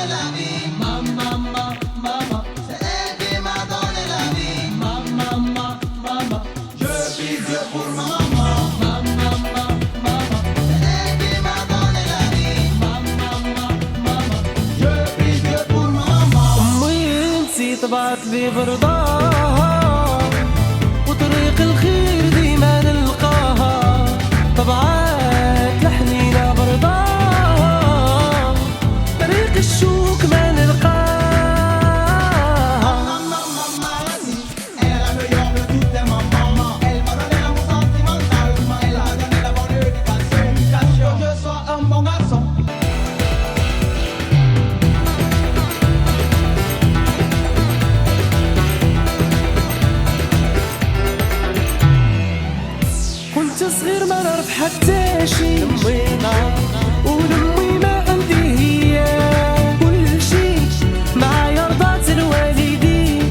donné la vie. Maman, maman, c'est elle qui m'a donné la vie. Maman, maman, je suis Dieu pour ma maman. Maman, maman, c'est elle qui m'a donné la vie. Maman, maman, je suis Dieu pour ma maman. أمي انتي طبعت لي برضاها، وطريق الخير ديما نلقاها. طبعات لحنينا برضاها، طريق الشوك ما نلقاها. كنت صغير ما نعرف حتى شي، ولمي ما عندي هي كل شي. معايا رضات الوالدين،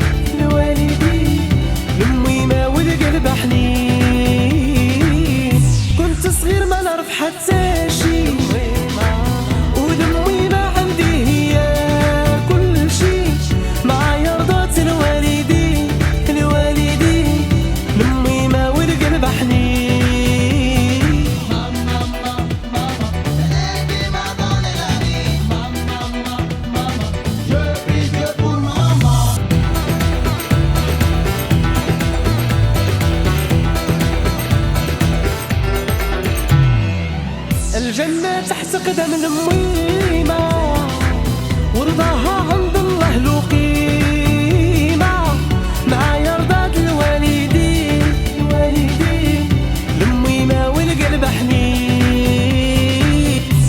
لمي ما والقلب حنين. كنت صغير ما نعرف حتى شي، ولمي ما عندي هي كل شي. معايا رضات الوالدين، لمي ما والقلب حنين. الجنة تحت قدم الميمة، ورضاها عند الله له قيمة. معايا رضات الوالدين، الميمة والقلب حنين.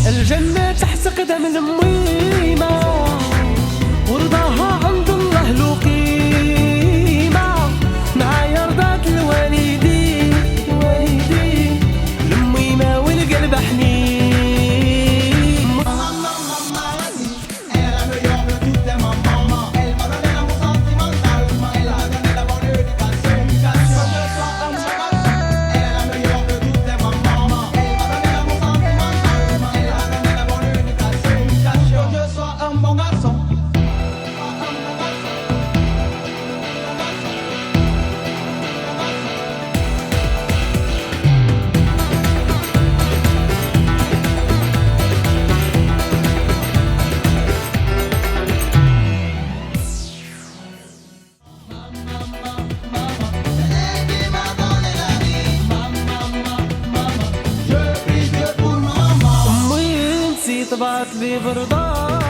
الجنة تحت قدم الميمة، ورضاها عند الله له قيمة. معايا رضات الوالدين، الميمة والقلب حنين. طبعت لي برضاها.